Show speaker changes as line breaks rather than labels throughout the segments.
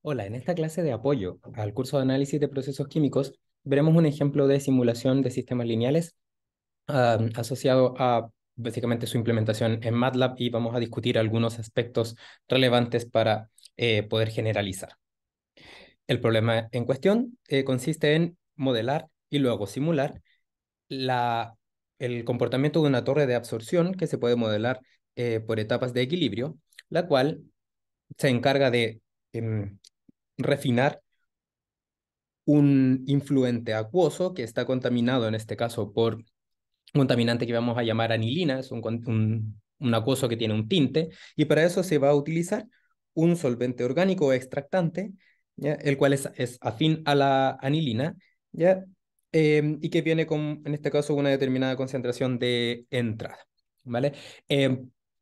Hola, en esta clase de apoyo al curso de análisis de procesos químicos, veremos un ejemplo de simulación de sistemas lineales asociado a básicamente su implementación en MATLAB y vamos a discutir algunos aspectos relevantes para poder generalizar. El problema en cuestión consiste en modelar y luego simular la, el comportamiento de una torre de absorción que se puede modelar por etapas de equilibrio, la cual se encarga de refinar un influente acuoso que está contaminado, en este caso, por un contaminante que vamos a llamar anilina, es un acuoso que tiene un tinte, y para eso se va a utilizar un solvente orgánico o extractante, ¿ya? El cual es afín a la anilina, ¿ya? Y que viene con, en este caso, una determinada concentración de entrada, ¿vale?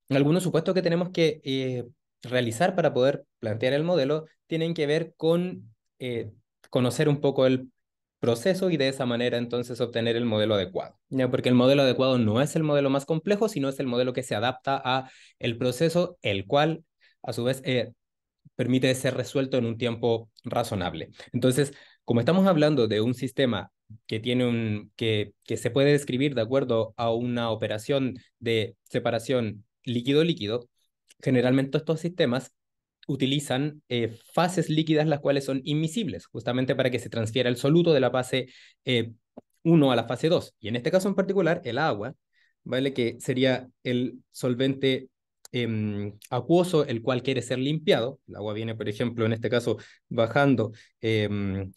Algunos supuestos que tenemos que realizar para poder plantear el modelo tienen que ver con conocer un poco el proceso y de esa manera entonces obtener el modelo adecuado, ¿ya? Porque el modelo adecuado no es el modelo más complejo, sino es el modelo que se adapta a el proceso, el cual a su vez permite ser resuelto en un tiempo razonable. Entonces, como estamos hablando de un sistema que tiene que se puede describir de acuerdo a una operación de separación líquido-líquido, generalmente estos sistemas utilizan fases líquidas las cuales son inmiscibles, justamente para que se transfiera el soluto de la fase 1 a la fase 2. Y en este caso en particular, el agua, ¿vale? Que sería el solvente acuoso, el cual quiere ser limpiado. El agua viene, por ejemplo, en este caso, bajando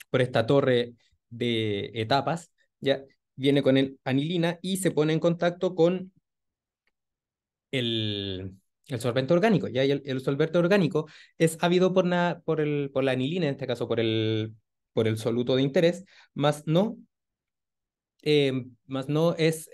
por esta torre de etapas, ya viene con el anilina y se pone en contacto con el solvente orgánico, ¿ya? Y el solvente orgánico es habido por la anilina, en este caso por el soluto de interés, más no es,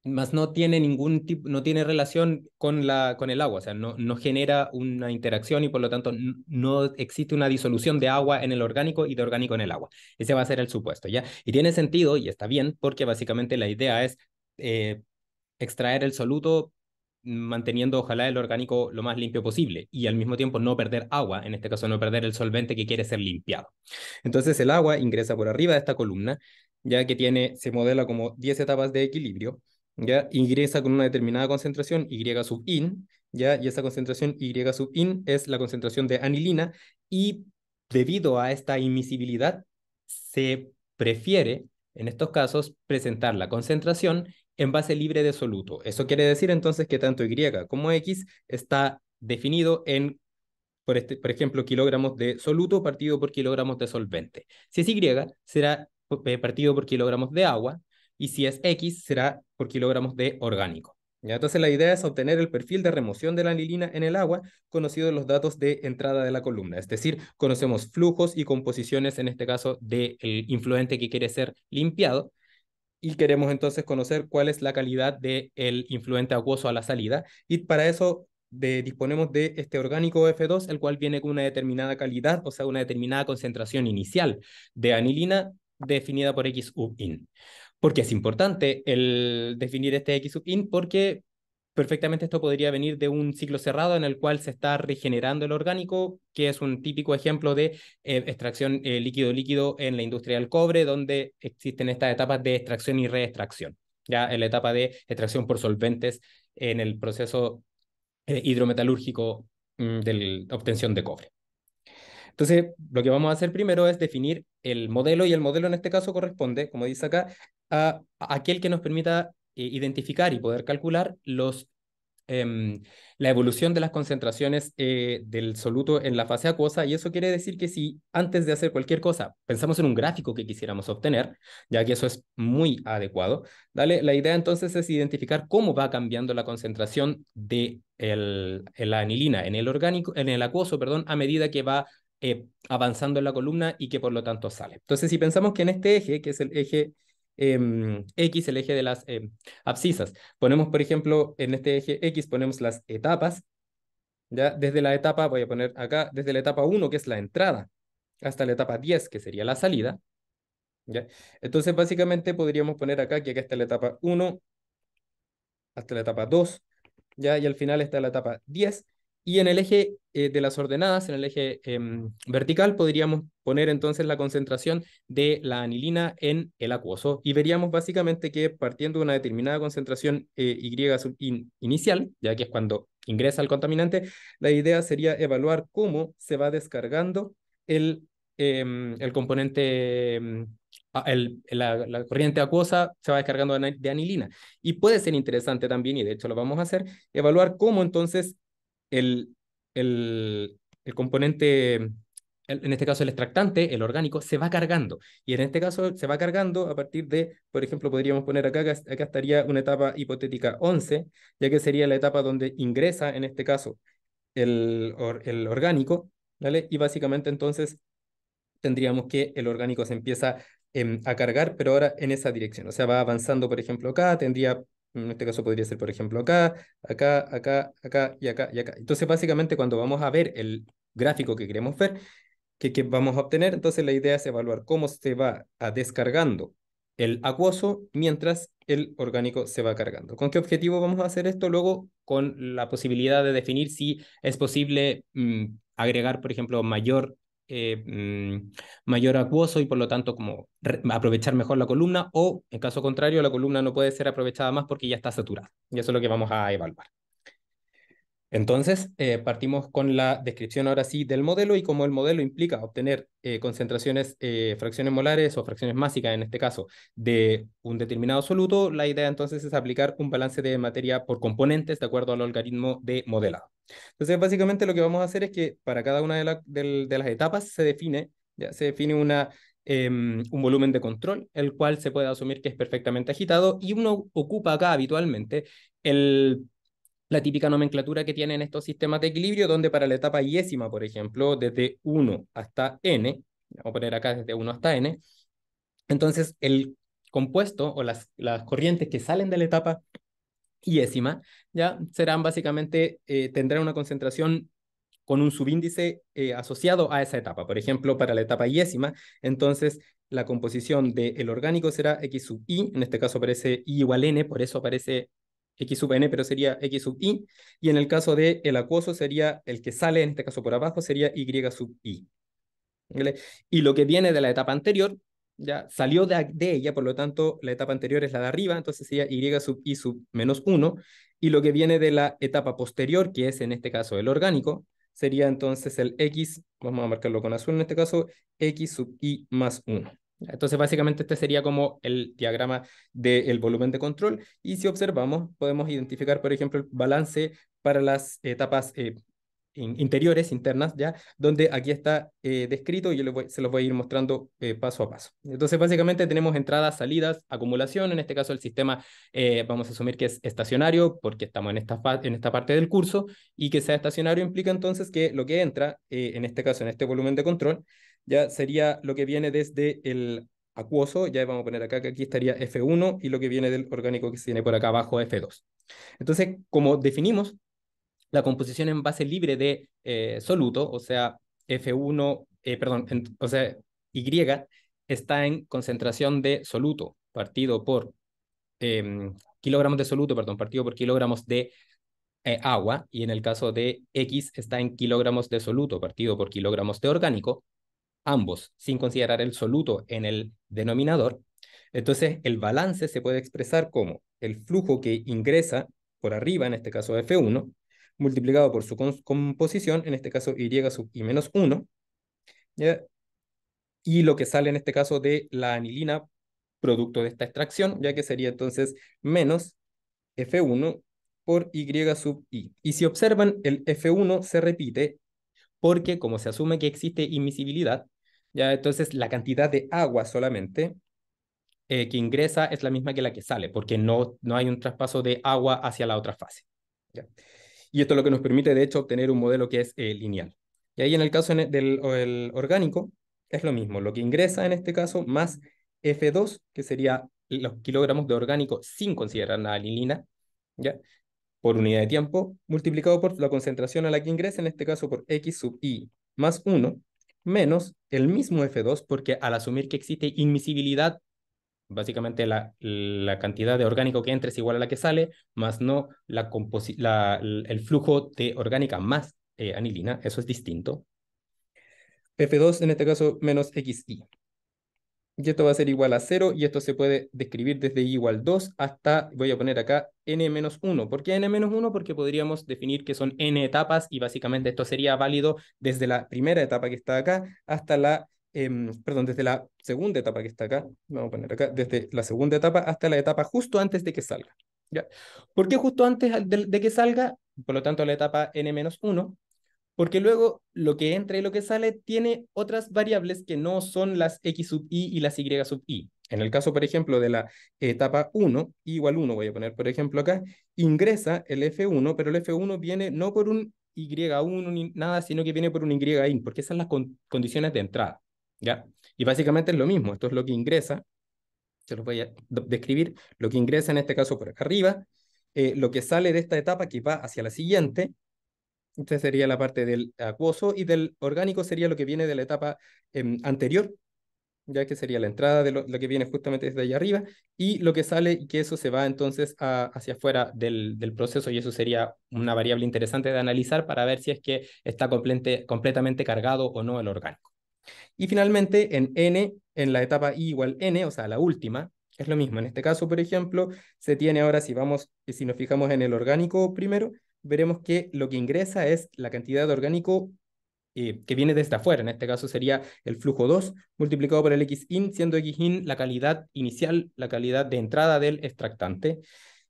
más no tiene ningún tipo, no tiene relación con el agua, o sea, no genera una interacción y por lo tanto no existe una disolución de agua en el orgánico y de orgánico en el agua. Ese va a ser el supuesto, ¿ya? Y tiene sentido y está bien porque básicamente la idea es eh, extraer el soluto manteniendo ojalá el orgánico lo más limpio posible y al mismo tiempo no perder agua, en este caso no perder el solvente que quiere ser limpiado. Entonces el agua ingresa por arriba de esta columna, ya que se modela como 10 etapas de equilibrio, ya ingresa con una determinada concentración Y sub in, ya, y esa concentración Y sub in es la concentración de anilina y debido a esta imisibilidad se prefiere en estos casos presentar la concentración en base libre de soluto. Eso quiere decir entonces que tanto Y como X está definido en, por ejemplo, kilogramos de soluto partido por kilogramos de solvente. Si es Y, será partido por kilogramos de agua, y si es X, será por kilogramos de orgánico. ¿Ya? Entonces la idea es obtener el perfil de remoción de la anilina en el agua, conocido en los datos de entrada de la columna. Es decir, conocemos flujos y composiciones, en este caso, del influente que quiere ser limpiado, y queremos entonces conocer cuál es la calidad del influente acuoso a la salida. Y para eso disponemos de este orgánico F2, el cual viene con una determinada calidad, o sea, una determinada concentración inicial de anilina definida por X sub in. ¿Por qué es importante el definir este X sub in? Porque perfectamente esto podría venir de un ciclo cerrado en el cual se está regenerando el orgánico, que es un típico ejemplo de extracción líquido-líquido en la industria del cobre, donde existen estas etapas de extracción y reextracción. Ya en la etapa de extracción por solventes en el proceso hidrometalúrgico de la obtención de cobre. Entonces, lo que vamos a hacer primero es definir el modelo, y el modelo en este caso corresponde, como dice acá, a aquel que nos permita identificar y poder calcular la evolución de las concentraciones del soluto en la fase acuosa, y eso quiere decir que si antes de hacer cualquier cosa pensamos en un gráfico que quisiéramos obtener, ya que eso es muy adecuado, ¿vale? La idea entonces es identificar cómo va cambiando la concentración de la anilina en el orgánico, en el acuoso, perdón, a medida que va avanzando en la columna y que por lo tanto sale. Entonces, si pensamos que en este eje, que es el eje X, el eje de las abscisas, ponemos, por ejemplo, en este eje X ponemos las etapas, ya desde la etapa, voy a poner acá, desde la etapa 1, que es la entrada, hasta la etapa 10, que sería la salida, ¿ya? Entonces, básicamente podríamos poner acá que acá está la etapa 1, hasta la etapa 2, ¿ya? Y al final está la etapa 10, Y en el eje de las ordenadas, en el eje vertical, podríamos poner entonces la concentración de la anilina en el acuoso y veríamos básicamente que partiendo de una determinada concentración Y sub inicial, ya que es cuando ingresa el contaminante, la idea sería evaluar cómo se va descargando el componente, la corriente acuosa se va descargando de anilina. Y puede ser interesante también, y de hecho lo vamos a hacer, evaluar cómo entonces el, el componente, en este caso el extractante, el orgánico, se va cargando. Y en este caso se va cargando a partir de, por ejemplo, podríamos poner acá estaría una etapa hipotética 11, ya que sería la etapa donde ingresa, en este caso, el orgánico, ¿vale? Y básicamente entonces tendríamos que el orgánico se empieza a cargar, pero ahora en esa dirección. O sea, va avanzando, por ejemplo, acá, tendría, en este caso podría ser, por ejemplo, acá, acá, acá, acá y acá y acá. Entonces, básicamente, cuando vamos a ver el gráfico que queremos ver, que vamos a obtener, entonces la idea es evaluar cómo se va descargando el acuoso mientras el orgánico se va cargando. ¿Con qué objetivo vamos a hacer esto? Luego, con la posibilidad de definir si es posible agregar, por ejemplo, mayor acuoso y por lo tanto como aprovechar mejor la columna o en caso contrario la columna no puede ser aprovechada más porque ya está saturada y eso es lo que vamos a evaluar. Entonces, partimos con la descripción ahora sí del modelo y como el modelo implica obtener concentraciones, fracciones molares o fracciones másicas en este caso de un determinado soluto, la idea entonces es aplicar un balance de materia por componentes de acuerdo al algoritmo de modelado. Entonces, básicamente lo que vamos a hacer es que para cada una de las etapas se define un volumen de control, el cual se puede asumir que es perfectamente agitado y uno ocupa acá habitualmente la típica nomenclatura que tienen estos sistemas de equilibrio, donde para la etapa yésima, por ejemplo, desde 1 hasta n, vamos a poner acá desde 1 hasta n, entonces el compuesto o las corrientes que salen de la etapa yésima ya serán básicamente, tendrán una concentración con un subíndice asociado a esa etapa. Por ejemplo, para la etapa yésima, entonces la composición del orgánico será X sub I, en este caso aparece I igual N, por eso aparece X sub N, pero sería X sub I, y en el caso del acuoso sería el que sale, en este caso por abajo, sería Y sub I. ¿Vale? Y lo que viene de la etapa anterior, ya salió de ella, por lo tanto, la etapa anterior es la de arriba, entonces sería Y sub I sub menos 1, y lo que viene de la etapa posterior, que es en este caso el orgánico, sería entonces el X, vamos a marcarlo con azul en este caso, X sub I más 1. Entonces, básicamente este sería como el diagrama del volumen de control, y si observamos, podemos identificar, por ejemplo, el balance para las etapas interiores, internas, ¿ya? Donde aquí está descrito y yo se los voy a ir mostrando paso a paso. Entonces, básicamente tenemos entradas, salidas, acumulación, en este caso el sistema vamos a asumir que es estacionario porque estamos en esta parte del curso y que sea estacionario implica entonces que lo que entra, en este caso en este volumen de control, ya sería lo que viene desde el acuoso, ya vamos a poner acá que aquí estaría F1 y lo que viene del orgánico que se tiene por acá abajo F2. Entonces, como definimos la composición en base libre de soluto, o sea, F1, perdón, o sea, Y está en concentración de soluto partido por kilogramos de soluto, perdón, partido por kilogramos de agua, y en el caso de X está en kilogramos de soluto partido por kilogramos de orgánico, ambos sin considerar el soluto en el denominador. Entonces, el balance se puede expresar como el flujo que ingresa por arriba, en este caso F1, multiplicado por su composición, en este caso Y sub I menos 1, ¿ya? Y lo que sale en este caso de la anilina, producto de esta extracción, ya que sería entonces menos F1 por Y sub I. Y si observan, el F1 se repite porque como se asume que existe immiscibilidad, ya entonces la cantidad de agua solamente que ingresa es la misma que la que sale, porque no hay un traspaso de agua hacia la otra fase. ¿Ya? Y esto es lo que nos permite, de hecho, obtener un modelo que es lineal. Y ahí en el caso del orgánico, es lo mismo, lo que ingresa en este caso, más F2, que sería los kilogramos de orgánico sin considerar la anilina, ¿ya? Por unidad de tiempo, multiplicado por la concentración a la que ingresa, en este caso por X sub I más 1, menos el mismo F2, porque al asumir que existe inmisibilidad Básicamente la cantidad de orgánico que entra es igual a la que sale, más no el flujo de orgánica más anilina, eso es distinto. F2 en este caso menos XI. Y esto va a ser igual a 0 y esto se puede describir desde I igual 2 hasta, voy a poner acá, n menos 1. ¿Por qué n menos 1? Porque podríamos definir que son n etapas y básicamente esto sería válido desde la primera etapa que está acá hasta perdón, desde la segunda etapa que está acá. Vamos a poner acá, desde la segunda etapa hasta la etapa justo antes de que salga. ¿Ya? ¿Por qué justo antes de que salga? Por lo tanto, la etapa n menos 1. Porque luego lo que entra y lo que sale tiene otras variables que no son las x sub i y las y sub i. En el caso, por ejemplo, de la etapa 1, i igual 1, voy a poner, por ejemplo, acá, ingresa el F1, pero el F1 viene no por un Y1 ni nada, sino que viene por un Y-in, porque esas son las condiciones de entrada, ¿ya? Y básicamente es lo mismo, esto es lo que ingresa, se lo voy a describir, lo que ingresa en este caso por acá arriba, lo que sale de esta etapa que va hacia la siguiente. Esta sería la parte del acuoso y del orgánico sería lo que viene de la etapa anterior, ya que sería la entrada de lo que viene justamente desde allá arriba y lo que sale y que eso se va entonces hacia afuera del proceso y eso sería una variable interesante de analizar para ver si es que está completamente cargado o no el orgánico. Y finalmente en N, en la etapa I igual N, o sea, la última, es lo mismo. En este caso, por ejemplo, se tiene ahora, si nos fijamos en el orgánico primero, veremos que lo que ingresa es la cantidad de orgánico que viene desde afuera. En este caso sería el flujo 2 multiplicado por el Xin, siendo Xin la calidad inicial, la calidad de entrada del extractante.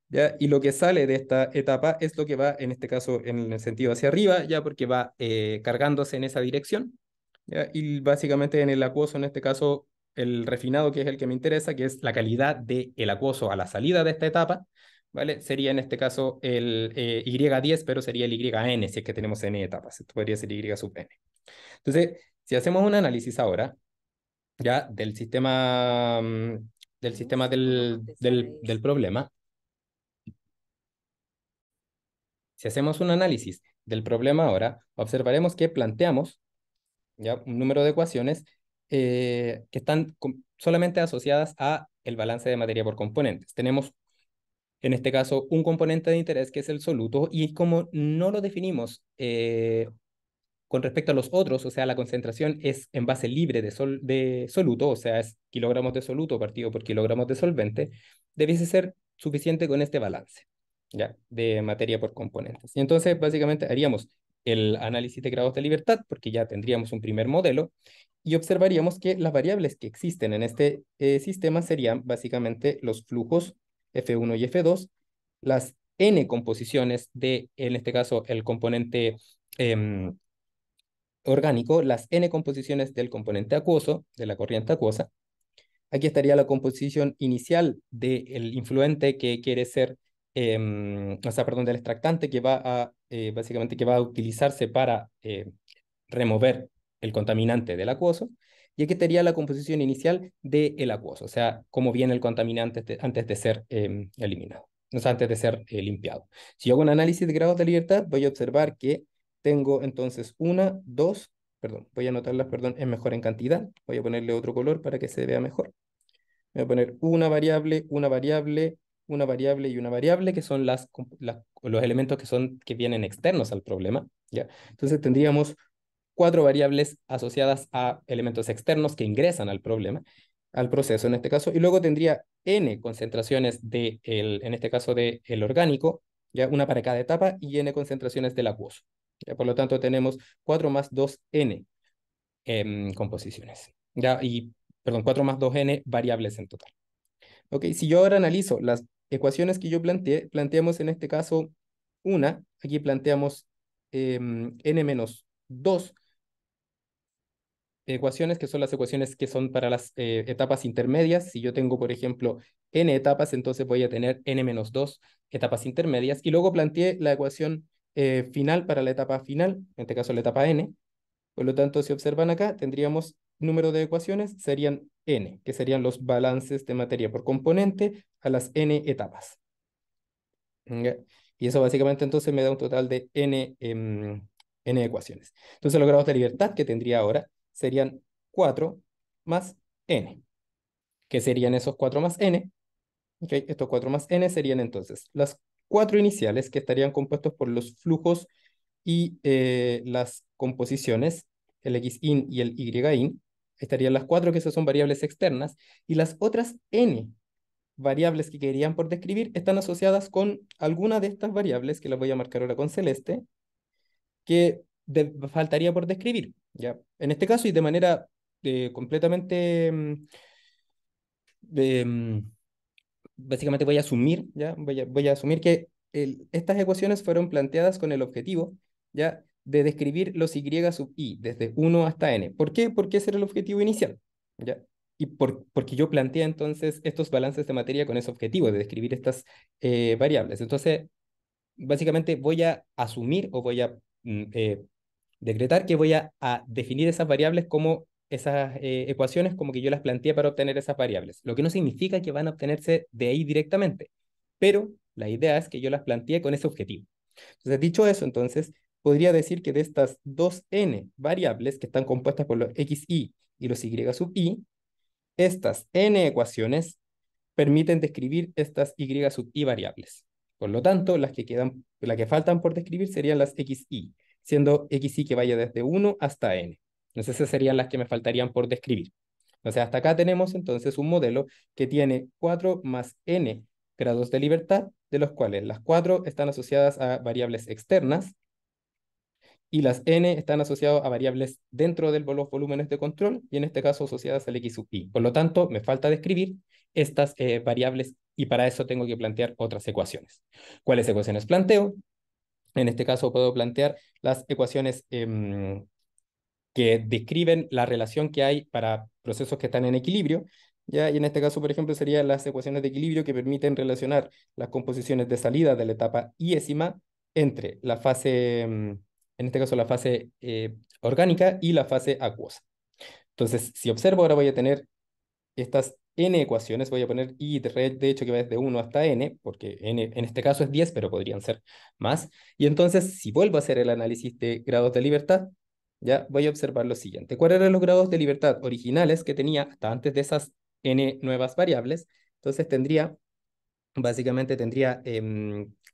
¿Ya? Y lo que sale de esta etapa es lo que va, en este caso, en el sentido hacia arriba, ya porque va cargándose en esa dirección. ¿Ya? Y básicamente en el acuoso, en este caso, el refinado, que es el que me interesa, que es la calidad del acuoso a la salida de esta etapa, ¿vale? Sería en este caso el Y10, pero sería el YN, si es que tenemos N etapas. Esto podría ser Y sub N. Entonces, si hacemos un análisis ahora, ya del sistema del problema, si hacemos un análisis del problema ahora, observaremos que planteamos ya un número de ecuaciones que están solamente asociadas a el balance de materia por componentes. Tenemos en este caso un componente de interés que es el soluto y como no lo definimos con respecto a los otros, o sea, la concentración es en base libre de soluto, o sea, es kilogramos de soluto partido por kilogramos de solvente, debiese ser suficiente con este balance, ¿ya? De materia por componentes. Y entonces, básicamente, haríamos el análisis de grados de libertad, porque ya tendríamos un primer modelo, y observaríamos que las variables que existen en este sistema serían básicamente los flujos F1 y F2, las n composiciones de, en este caso, el componente orgánico, las n composiciones del componente acuoso, de la corriente acuosa. Aquí estaría la composición inicial del influente que quiere ser, o sea, perdón, del extractante que va básicamente, que va a utilizarse para remover el contaminante del acuoso. Y aquí estaría la composición inicial del acuoso, o sea, cómo viene el contaminante antes de ser eliminado, o sea, antes de ser limpiado. Si yo hago un análisis de grados de libertad, voy a observar que tengo entonces perdón, voy a anotarlas, perdón, es mejor en cantidad. Voy a ponerle otro color para que se vea mejor. Voy a poner una variable, una variable, una variable y una variable, que son los elementos que vienen externos al problema, ¿ya? Entonces tendríamos 4 variables asociadas a elementos externos que ingresan al problema, al proceso en este caso, y luego tendría n concentraciones en este caso del orgánico, ya una para cada etapa, y n concentraciones del acuoso. ¿Ya? Por lo tanto, tenemos 4 más 2n composiciones. ¿Ya? Perdón, 4 más 2n variables en total. Ok, si yo ahora analizo las ecuaciones que yo planteamos en este caso aquí planteamos n menos 2 ecuaciones, que son las ecuaciones que son para las etapas intermedias. Si yo tengo, por ejemplo, n etapas, entonces voy a tener n menos 2 etapas intermedias. Y luego planteé la ecuación final para la etapa final, en este caso la etapa n. Por lo tanto, si observan acá, tendríamos número de ecuaciones, serían n, que serían los balances de materia por componente a las n etapas. ¿Ya? Y eso básicamente entonces me da un total de n ecuaciones. Entonces los grados de libertad que tendría ahora serían 4 más n. que serían esos 4 más n. ¿Okay? Estos 4 más n serían entonces las 4 iniciales que estarían compuestos por los flujos y las composiciones, el xin y el yin. Estarían las 4 que esas son variables externas, y las otras n variables que querían por describir están asociadas con alguna de estas variables, que las voy a marcar ahora con celeste, que faltaría por describir, ¿ya? En este caso, y de manera completamente... básicamente voy a asumir, ¿ya? Voy a asumir que estas ecuaciones fueron planteadas con el objetivo, ¿ya? De describir los y sub i desde 1 hasta n. ¿Por qué? Porque ese era el objetivo inicial, ¿ya? Y porque yo planteé entonces estos balances de materia con ese objetivo de describir estas variables. Entonces, básicamente voy a asumir o voy a decretar que voy a definir esas variables como esas ecuaciones como que yo las planteé para obtener esas variables, lo que no significa que van a obtenerse de ahí directamente, pero la idea es que yo las planteé con ese objetivo. Entonces, dicho eso, entonces, podría decir que de estas dos n variables que están compuestas por los xi y los y sub i, estas n ecuaciones permiten describir estas y sub i variables. Por lo tanto, las que faltan por describir serían las xi, siendo xi que vaya desde 1 hasta n. Entonces, esas serían las que me faltarían por describir. O sea, hasta acá tenemos entonces un modelo que tiene 4 más n grados de libertad, de los cuales las 4 están asociadas a variables externas y las n están asociadas a variables dentro de los volúmenes de control, y en este caso asociadas al x sub i. Por lo tanto, me falta describir estas variables, y para eso tengo que plantear otras ecuaciones. ¿Cuáles ecuaciones planteo? En este caso puedo plantear las ecuaciones que describen la relación que hay para procesos que están en equilibrio, ¿ya? Y en este caso, por ejemplo, serían las ecuaciones de equilibrio que permiten relacionar las composiciones de salida de la etapa iésima entre la fase, en este caso la fase orgánica y la fase acuosa. Entonces, si observo, ahora voy a tener estas n ecuaciones, voy a poner i de hecho que va desde 1 hasta n, porque n en este caso es 10, pero podrían ser más. Y entonces, si vuelvo a hacer el análisis de grados de libertad, ya voy a observar lo siguiente. ¿Cuáles eran los grados de libertad originales que tenía hasta antes de esas n nuevas variables? Entonces básicamente tendría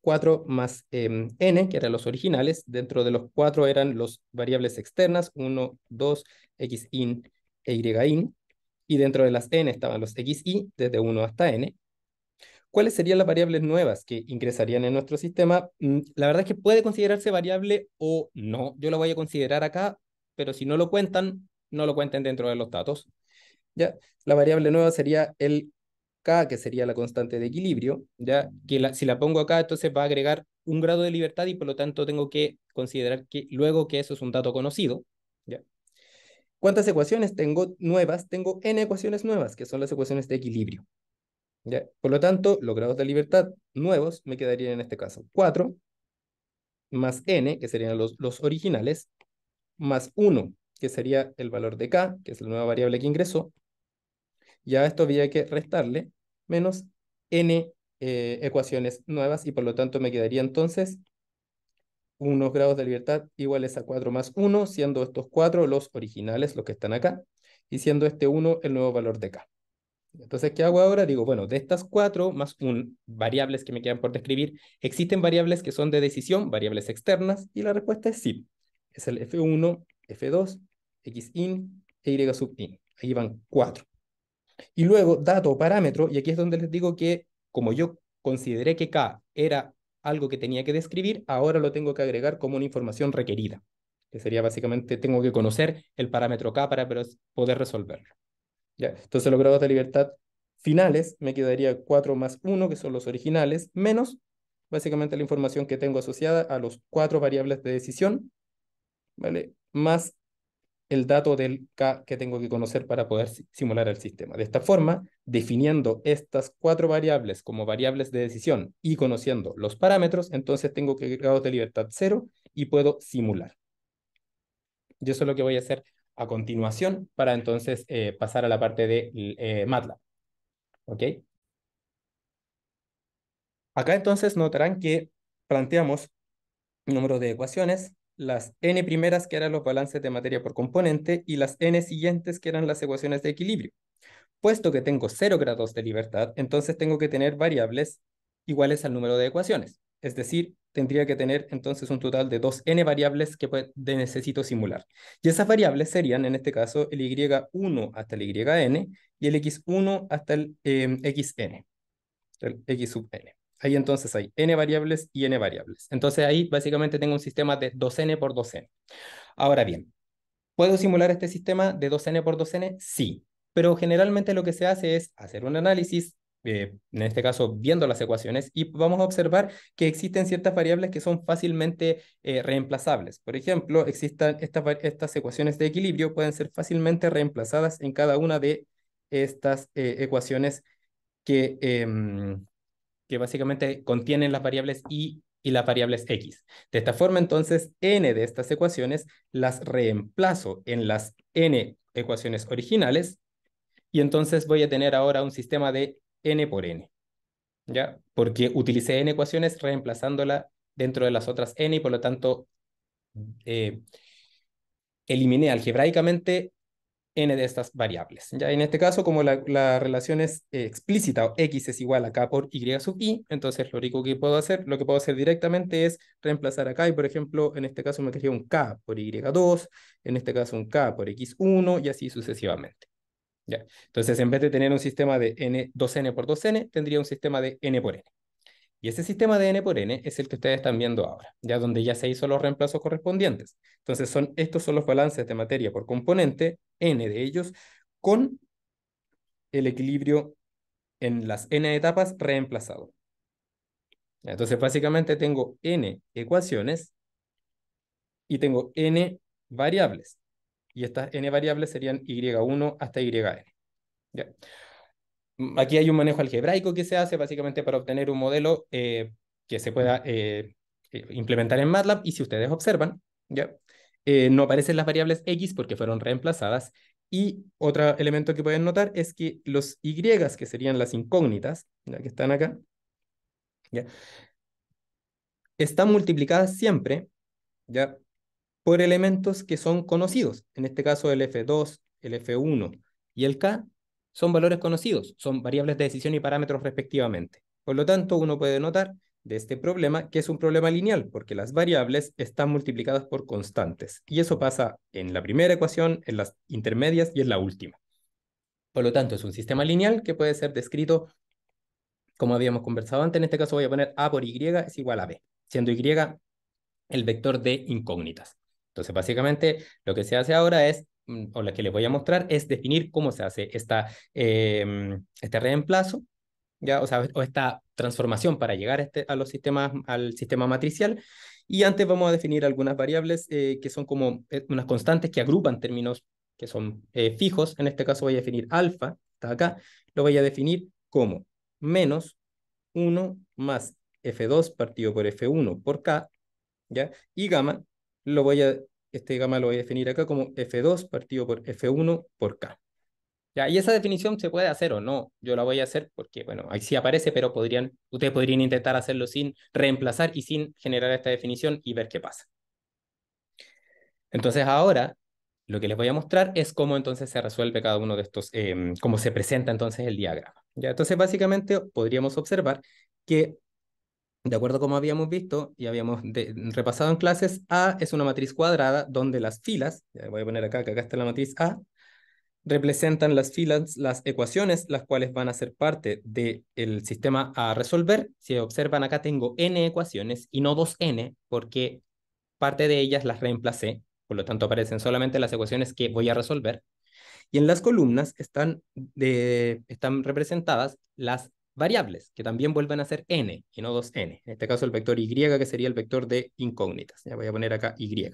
4 más n, que eran los originales. Dentro de los 4 eran las variables externas, 1, 2, xin e yin. Y dentro de las n estaban los xi desde 1 hasta n. ¿Cuáles serían las variables nuevas que ingresarían en nuestro sistema? La verdad es que puede considerarse variable o no. Yo lo voy a considerar acá, pero si no lo cuentan, no lo cuenten dentro de los datos. ¿Ya? La variable nueva sería el k, que sería la constante de equilibrio, ¿ya? Que si la pongo acá, entonces va a agregar un grado de libertad, y por lo tanto tengo que considerar que luego que eso es un dato conocido, ¿ya? ¿Cuántas ecuaciones tengo nuevas? Tengo n ecuaciones nuevas, que son las ecuaciones de equilibrio, ¿ya? Por lo tanto, los grados de libertad nuevos me quedarían en este caso 4 más n, que serían los originales, más 1, que sería el valor de k, que es la nueva variable que ingresó. Ya a esto había que restarle menos n ecuaciones nuevas, y por lo tanto me quedaría entonces unos grados de libertad iguales a 4 más 1, siendo estos 4 los originales, los que están acá, y siendo este 1 el nuevo valor de k. Entonces, ¿qué hago ahora? Digo, bueno, de estas 4 más variables que me quedan por describir, ¿existen variables que son de decisión, variables externas? Y la respuesta es sí. Es el f1, f2, xin e y sub in. Ahí van 4. Y luego, dato o parámetro, y aquí es donde les digo que, como yo consideré que k era algo que tenía que describir, ahora lo tengo que agregar como una información requerida, que sería básicamente, tengo que conocer el parámetro k para poder resolverlo. ¿Ya? Entonces, los grados de libertad finales me quedaría 4 más 1, que son los originales, menos básicamente la información que tengo asociada a los 4 variables de decisión, ¿vale? Más el dato del K que tengo que conocer para poder simular el sistema. De esta forma, definiendo estas 4 variables como variables de decisión y conociendo los parámetros, entonces tengo que grados de libertad 0 y puedo simular. Y eso es lo que voy a hacer a continuación para entonces pasar a la parte de MATLAB. ¿Ok? Acá entonces notarán que planteamos un número de ecuaciones, las n primeras que eran los balances de materia por componente y las n siguientes que eran las ecuaciones de equilibrio. Puesto que tengo 0 grados de libertad, entonces tengo que tener variables iguales al número de ecuaciones. Es decir, tendría que tener entonces un total de 2n variables que necesito simular. Y esas variables serían, en este caso, el y1 hasta el yn y el x1 hasta el xn, el x sub n. Ahí entonces hay n variables y n variables. Entonces ahí básicamente tengo un sistema de 2n por 2n. Ahora bien, ¿puedo simular este sistema de 2n por 2n? Sí, pero generalmente lo que se hace es hacer un análisis, en este caso viendo las ecuaciones, y vamos a observar que existen ciertas variables que son fácilmente reemplazables. Por ejemplo, existen estas ecuaciones de equilibrio pueden ser fácilmente reemplazadas en cada una de estas ecuaciones que básicamente contienen las variables y las variables x. De esta forma, entonces, n de estas ecuaciones las reemplazo en las n ecuaciones originales y entonces voy a tener ahora un sistema de n por n, ¿ya? Porque utilicé n ecuaciones reemplazándola dentro de las otras n y por lo tanto eh, eliminé algebraicamente n de estas variables. Ya en este caso, como la relación es explícita, o x es igual a k por y sub i, entonces lo único que puedo hacer, lo que puedo hacer directamente es reemplazar acá y, por ejemplo, en este caso me quedaría un k por y2, en este caso un k por x1 y así sucesivamente. ¿Ya? Entonces, en vez de tener un sistema de n, 2n por 2n, tendría un sistema de n por n. Y ese sistema de n por n es el que ustedes están viendo ahora, ya donde ya se hizo los reemplazos correspondientes. Entonces, estos son los balances de materia por componente, n de ellos, con el equilibrio en las n etapas reemplazado. Entonces, básicamente tengo n ecuaciones y tengo n variables. Y estas n variables serían y1 hasta yn. ¿Ya? Aquí hay un manejo algebraico que se hace básicamente para obtener un modelo que se pueda implementar en MATLAB. Y si ustedes observan, ¿ya? No aparecen las variables x porque fueron reemplazadas. Y otro elemento que pueden notar es que los y, que serían las incógnitas, ¿ya? Que están acá, ¿ya? Están multiplicadas siempre, ¿ya? Por elementos que son conocidos. En este caso el F2, el F1 y el K son valores conocidos, son variables de decisión y parámetros respectivamente. Por lo tanto, uno puede notar de este problema que es un problema lineal, porque las variables están multiplicadas por constantes. Y eso pasa en la primera ecuación, en las intermedias y en la última. Por lo tanto, es un sistema lineal que puede ser descrito como habíamos conversado antes. En este caso voy a poner A por Y es igual a B, siendo Y el vector de incógnitas. Entonces, básicamente, lo que se hace ahora es, o lo que les voy a mostrar, es definir cómo se hace este reemplazo, ¿ya? O esta transformación para llegar a los sistemas, al sistema matricial. Y antes vamos a definir algunas variables que son como unas constantes que agrupan términos que son fijos. En este caso voy a definir alfa, está acá, lo voy a definir como menos 1 más f2 partido por f1 por k, ¿ya? Y gamma, este gamma lo voy a definir acá como F2 partido por F1 por K. ¿Ya? Y esa definición se puede hacer o no. Yo la voy a hacer porque, bueno, ahí sí aparece, pero ustedes podrían intentar hacerlo sin reemplazar y sin generar esta definición y ver qué pasa. Entonces ahora lo que les voy a mostrar es cómo entonces se resuelve cada uno de estos, cómo se presenta entonces el diagrama. ¿Ya? Entonces básicamente podríamos observar que de acuerdo a como habíamos visto y habíamos repasado en clases, A es una matriz cuadrada donde las filas, ya voy a poner acá, que acá está la matriz A, representan las filas, las ecuaciones, las cuales van a ser parte del sistema a resolver. Si observan acá tengo n ecuaciones y no 2n, porque parte de ellas las reemplacé, por lo tanto aparecen solamente las ecuaciones que voy a resolver. Y en las columnas están representadas las variables, que también vuelven a ser n y no 2n. En este caso el vector y, que sería el vector de incógnitas. Ya voy a poner acá y.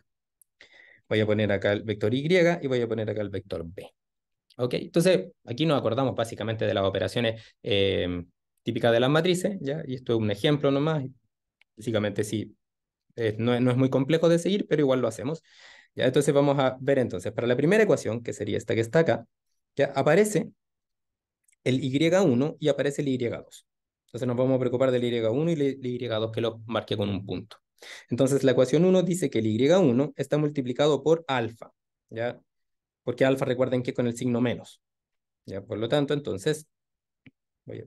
Voy a poner acá el vector y voy a poner acá el vector b. ¿Ok? Entonces, aquí nos acordamos básicamente de las operaciones típicas de las matrices, ¿ya? Y esto es un ejemplo nomás. Básicamente sí, no es muy complejo de seguir, pero igual lo hacemos. ¿Ya? Entonces vamos a ver entonces, para la primera ecuación, que sería esta que está acá, ya aparece el y1 y aparece el y2. Entonces nos vamos a preocupar del y1 y el y2 que lo marqué con un punto. Entonces la ecuación 1 dice que el y1 está multiplicado por alfa, ¿ya? Porque alfa recuerden que con el signo menos. Ya, por lo tanto, entonces, voy a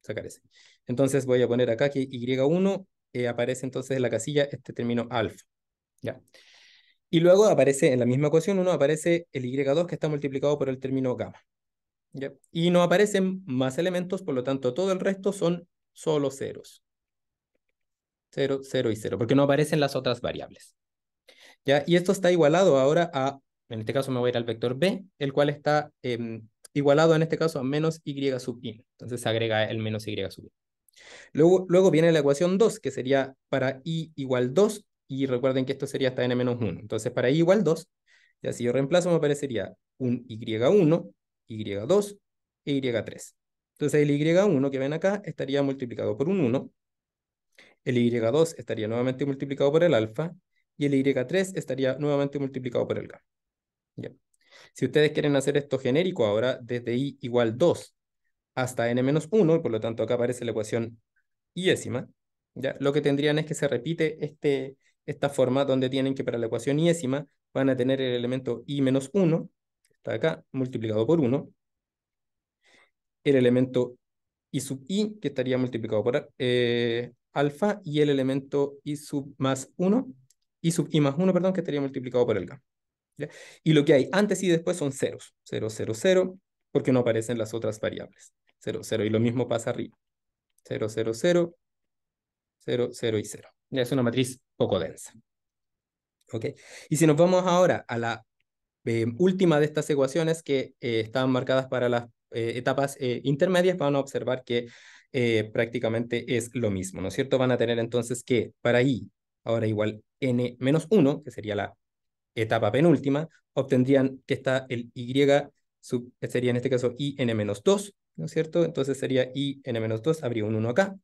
sacar ese. Entonces voy a poner acá que y1 aparece entonces en la casilla este término alfa. ¿Ya? Y luego aparece en la misma ecuación 1, aparece el y2 que está multiplicado por el término gamma. ¿Ya? Y no aparecen más elementos, por lo tanto todo el resto son solo ceros. 0, 0 y 0, porque no aparecen las otras variables. ¿Ya? Y esto está igualado ahora a, en este caso me voy a ir al vector b, el cual está igualado en este caso a menos y sub i. Entonces se agrega el menos y sub i. Luego viene la ecuación 2, que sería para i igual 2, y recuerden que esto sería hasta n menos 1. Entonces para i igual 2, ya si yo reemplazo me aparecería un y1, y2 e y3. Entonces el y1 que ven acá estaría multiplicado por un 1, el y2 estaría nuevamente multiplicado por el alfa, y el y3 estaría nuevamente multiplicado por el gamma. ¿Ya? Si ustedes quieren hacer esto genérico ahora, desde i igual 2 hasta n menos 1, y por lo tanto acá aparece la ecuación iésima, ¿ya? Lo que tendrían es que se repite esta forma donde tienen que para la ecuación iésima van a tener el elemento i menos 1, que está acá, multiplicado por 1, el elemento i sub i, que estaría multiplicado por alfa, y el elemento i sub más 1, i sub i más 1, perdón, que estaría multiplicado por el gamma. ¿Ya? Y lo que hay antes y después son ceros. 0, 0, 0, porque no aparecen las otras variables. 0, 0, y lo mismo pasa arriba. 0, 0, 0, 0, 0 y 0. Ya es una matriz poco densa. ¿Ok? Y si nos vamos ahora a la última de estas ecuaciones que están marcadas para las etapas intermedias, van a observar que prácticamente es lo mismo, ¿no es cierto? Van a tener entonces que para i ahora igual n menos 1, que sería la etapa penúltima, obtendrían que está el y sería en este caso i n menos 2, ¿no es cierto? Entonces sería i n menos 2, habría un 1 acá.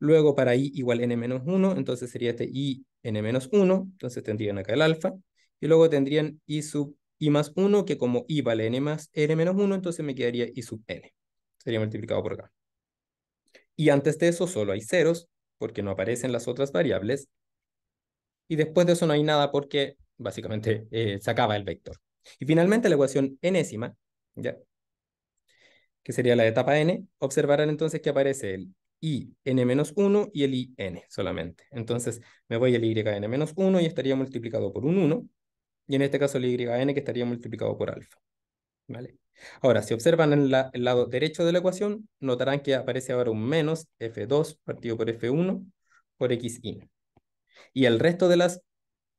Luego para i igual n menos 1, entonces sería este i n menos 1, entonces tendrían acá el alfa. Y luego tendrían i sub i más 1, que como i vale n más n menos 1, entonces me quedaría i sub n. Sería multiplicado por acá. Y antes de eso solo hay ceros, porque no aparecen las otras variables. Y después de eso no hay nada porque básicamente se acaba el vector. Y finalmente la ecuación enésima, ¿ya? Que sería la etapa n, observarán entonces que aparece el i n menos 1 y el i n solamente. Entonces me voy al y n menos 1 y estaría multiplicado por un 1, y en este caso el y n que estaría multiplicado por alfa. ¿Vale? Ahora, si observan en el lado derecho de la ecuación, notarán que aparece ahora un menos f2 partido por f1 por xi. Y el resto de las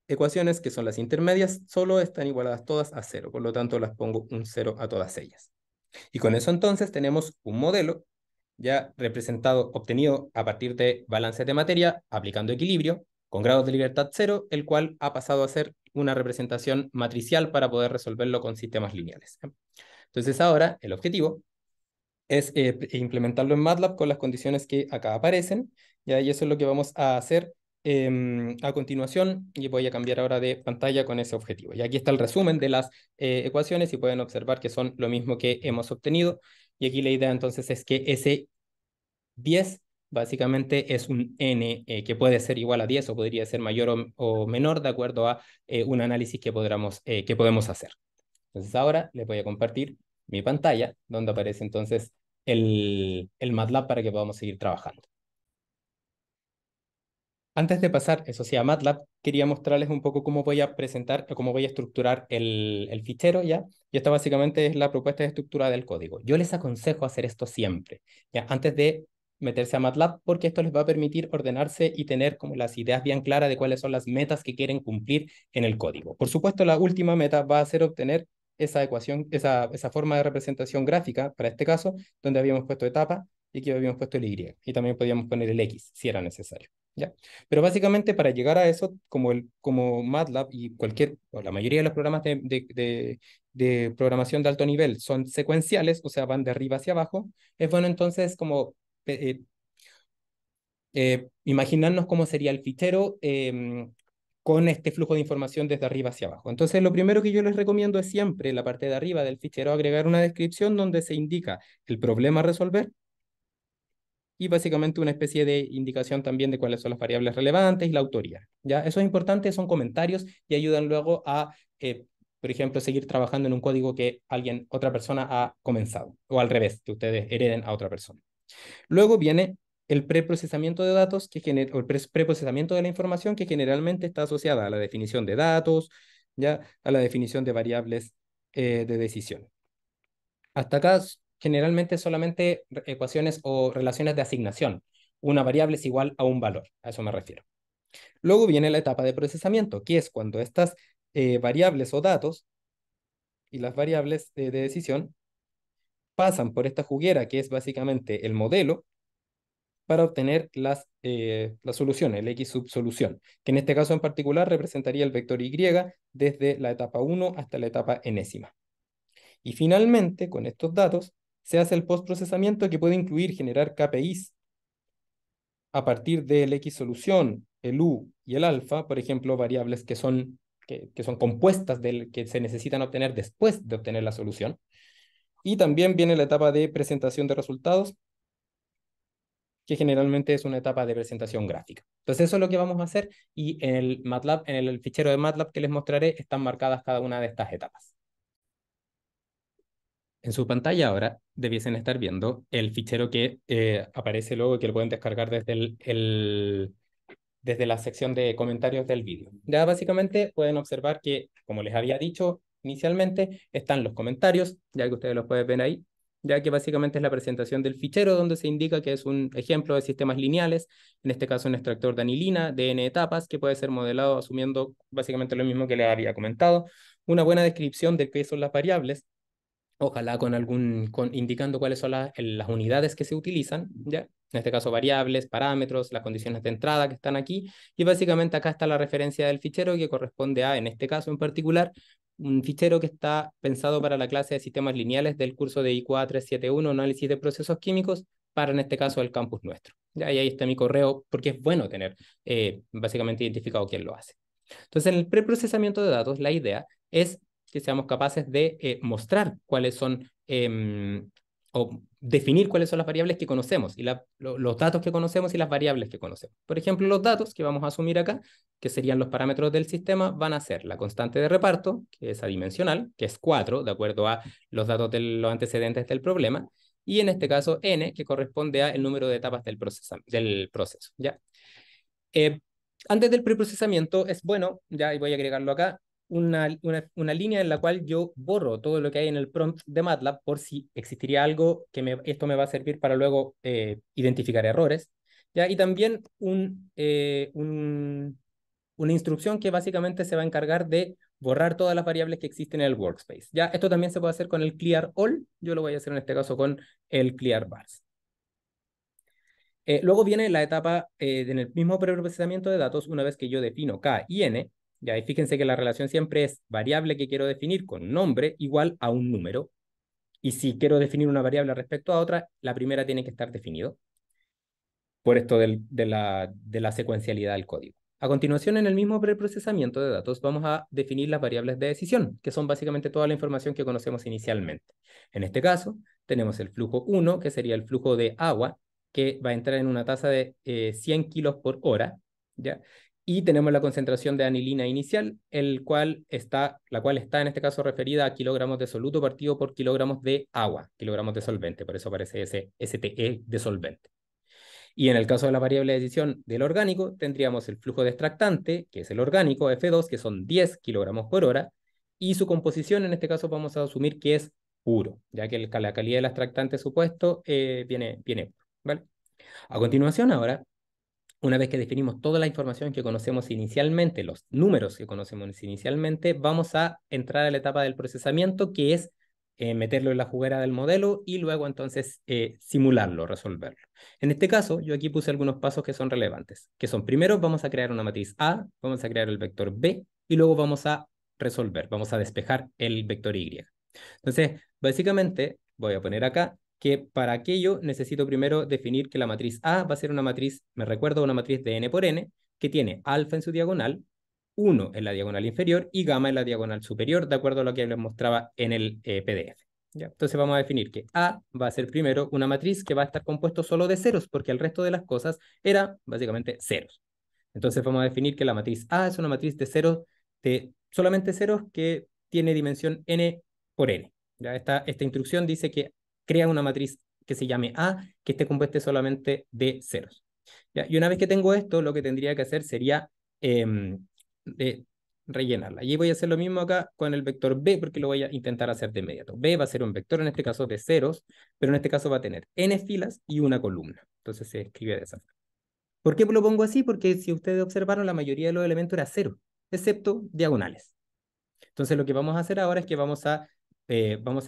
ecuaciones, que son las intermedias, solo están igualadas todas a 0. Por lo tanto, las pongo un 0 a todas ellas. Y con eso entonces tenemos un modelo ya representado, obtenido a partir de balances de materia, aplicando equilibrio, con grados de libertad 0, el cual ha pasado a ser una representación matricial para poder resolverlo con sistemas lineales. Entonces ahora el objetivo es implementarlo en MATLAB con las condiciones que acá aparecen, ¿ya? Y eso es lo que vamos a hacer a continuación, y voy a cambiar ahora de pantalla con ese objetivo. Y aquí está el resumen de las ecuaciones y pueden observar que son lo mismo que hemos obtenido, y aquí la idea entonces es que ese 10 básicamente es un n que puede ser igual a 10 o podría ser mayor o menor de acuerdo a un análisis que podemos hacer. Entonces ahora les voy a compartir mi pantalla, donde aparece entonces el MATLAB para que podamos seguir trabajando. Antes de pasar, eso sí, a MATLAB, quería mostrarles un poco cómo voy a presentar o cómo voy a estructurar el fichero, ¿ya? Y esta básicamente es la propuesta de estructura del código. Yo les aconsejo hacer esto siempre, ¿ya? Antes de meterse a MATLAB, porque esto les va a permitir ordenarse y tener como las ideas bien claras de cuáles son las metas que quieren cumplir en el código. Por supuesto, la última meta va a ser obtener esa ecuación, esa forma de representación gráfica, para este caso, donde habíamos puesto etapa y aquí habíamos puesto el Y. Y también podíamos poner el X, si era necesario, ¿ya? Pero básicamente para llegar a eso, como MATLAB y o la mayoría de los programas de programación de alto nivel son secuenciales, o sea, van de arriba hacia abajo, es bueno entonces como imaginarnos cómo sería el fichero con este flujo de información desde arriba hacia abajo. Entonces, lo primero que yo les recomiendo es siempre en la parte de arriba del fichero agregar una descripción donde se indica el problema a resolver, y básicamente una especie de indicación también de cuáles son las variables relevantes y la autoría. ¿Ya? Eso es importante, son comentarios y ayudan luego a por ejemplo, seguir trabajando en un código que otra persona ha comenzado, o al revés, que ustedes hereden a otra persona. Luego viene el preprocesamiento de datos, o el preprocesamiento de la información, que generalmente está asociada a la definición de datos, ya a la definición de variables de decisión. Hasta acá generalmente solamente ecuaciones o relaciones de asignación. Una variable es igual a un valor, a eso me refiero. Luego viene la etapa de procesamiento, que es cuando estas variables o datos y las variables de decisión pasan por esta juguera, que es básicamente el modelo, para obtener la solución, el X subsolución, que en este caso en particular representaría el vector Y desde la etapa 1 hasta la etapa enésima. Y finalmente, con estos datos, se hace el postprocesamiento, que puede incluir generar KPIs a partir del X solución, el U y el alfa, por ejemplo, variables que son compuestas que se necesitan obtener después de obtener la solución. Y también viene la etapa de presentación de resultados, que generalmente es una etapa de presentación gráfica. Entonces eso es lo que vamos a hacer, y en el MATLAB, en el fichero de MATLAB que les mostraré, están marcadas cada una de estas etapas. En su pantalla ahora debiesen estar viendo el fichero que aparece luego y que lo pueden descargar desde la sección de comentarios del vídeo. Ya básicamente pueden observar que, como les había dicho inicialmente, están los comentarios, ya que ustedes los pueden ver ahí, ya que básicamente es la presentación del fichero donde se indica que es un ejemplo de sistemas lineales, en este caso un extractor de anilina de n etapas, que puede ser modelado asumiendo básicamente lo mismo que les había comentado, una buena descripción de qué son las variables, ojalá indicando cuáles son las unidades que se utilizan, ¿ya? En este caso variables, parámetros, las condiciones de entrada que están aquí, y básicamente acá está la referencia del fichero que corresponde a, en este caso en particular, un fichero que está pensado para la clase de sistemas lineales del curso de IQA 371, análisis de procesos químicos, para en este caso el campus nuestro. ¿Ya? Y ahí está mi correo, porque es bueno tener básicamente identificado quién lo hace. Entonces, en el preprocesamiento de datos, la idea es que seamos capaces de mostrar cuáles son o definir cuáles son las variables que conocemos y los datos que conocemos y las variables que conocemos. Por ejemplo, los datos que vamos a asumir acá, que serían los parámetros del sistema, van a ser la constante de reparto, que es adimensional, que es 4, de acuerdo a los datos de los antecedentes del problema, y en este caso n, que corresponde al número de etapas del proceso, ¿ya? Eh, Antes del preprocesamiento es bueno, ya y voy a agregarlo acá, una línea en la cual yo borro todo lo que hay en el prompt de MATLAB por si existiría algo esto me va a servir para luego identificar errores, ¿ya? Y también una instrucción que básicamente se va a encargar de borrar todas las variables que existen en el workspace. ¿Ya? Esto también se puede hacer con el clear all, yo lo voy a hacer en este caso con el clear bars. Luego viene la etapa en el mismo preprocesamiento de datos, una vez que yo defino K y N, ya, y fíjense que la relación siempre es variable que quiero definir con nombre igual a un número, y si quiero definir una variable respecto a otra, la primera tiene que estar definido, por esto de la secuencialidad del código. A continuación, en el mismo preprocesamiento de datos, vamos a definir las variables de decisión, que son básicamente toda la información que conocemos inicialmente. En este caso, tenemos el flujo 1, que sería el flujo de agua, que va a entrar en una tasa de 100 kilos por hora, ¿ya? Y tenemos la concentración de anilina inicial, la cual está en este caso referida a kilogramos de soluto partido por kilogramos de agua, kilogramos de solvente, por eso aparece ese STE de solvente. Y en el caso de la variable de decisión del orgánico, tendríamos el flujo de extractante, que es el orgánico, F2, que son 10 kilogramos por hora, y su composición, en este caso, vamos a asumir que es puro, ya que la calidad del extractante supuesto viene puro, ¿vale? A continuación, ahora, una vez que definimos toda la información que conocemos inicialmente, los números que conocemos inicialmente, vamos a entrar a la etapa del procesamiento, que es meterlo en la juguera del modelo y luego entonces simularlo, resolverlo. En este caso, yo aquí puse algunos pasos que son relevantes, que son: primero vamos a crear una matriz A, vamos a crear el vector B y luego vamos a vamos a despejar el vector Y. Entonces, básicamente, voy a poner acá que para aquello necesito primero definir que la matriz A va a ser una matriz, me recuerdo, una matriz de n por n, que tiene alfa en su diagonal, 1 en la diagonal inferior y gamma en la diagonal superior, de acuerdo a lo que les mostraba en el PDF. ¿Ya? Entonces vamos a definir que A va a ser primero una matriz que va a estar compuesto solo de ceros, porque el resto de las cosas era básicamente ceros. Entonces vamos a definir que la matriz A es una matriz de ceros, de solamente ceros, que tiene dimensión n por n. ¿Ya? Esta instrucción dice que crea una matriz que se llame A, que esté compuesta solamente de ceros. ¿Ya? Y una vez que tengo esto, lo que tendría que hacer sería eh, rellenarla. Y voy a hacer lo mismo acá con el vector b, porque lo voy a intentar hacer de inmediato. B va a ser un vector, en este caso de ceros, pero en este caso va a tener n filas y una columna. Entonces se escribe de esa forma. ¿Por qué lo pongo así? Porque si ustedes observaron, la mayoría de los elementos era cero, excepto diagonales. Entonces lo que vamos a hacer ahora es que vamos a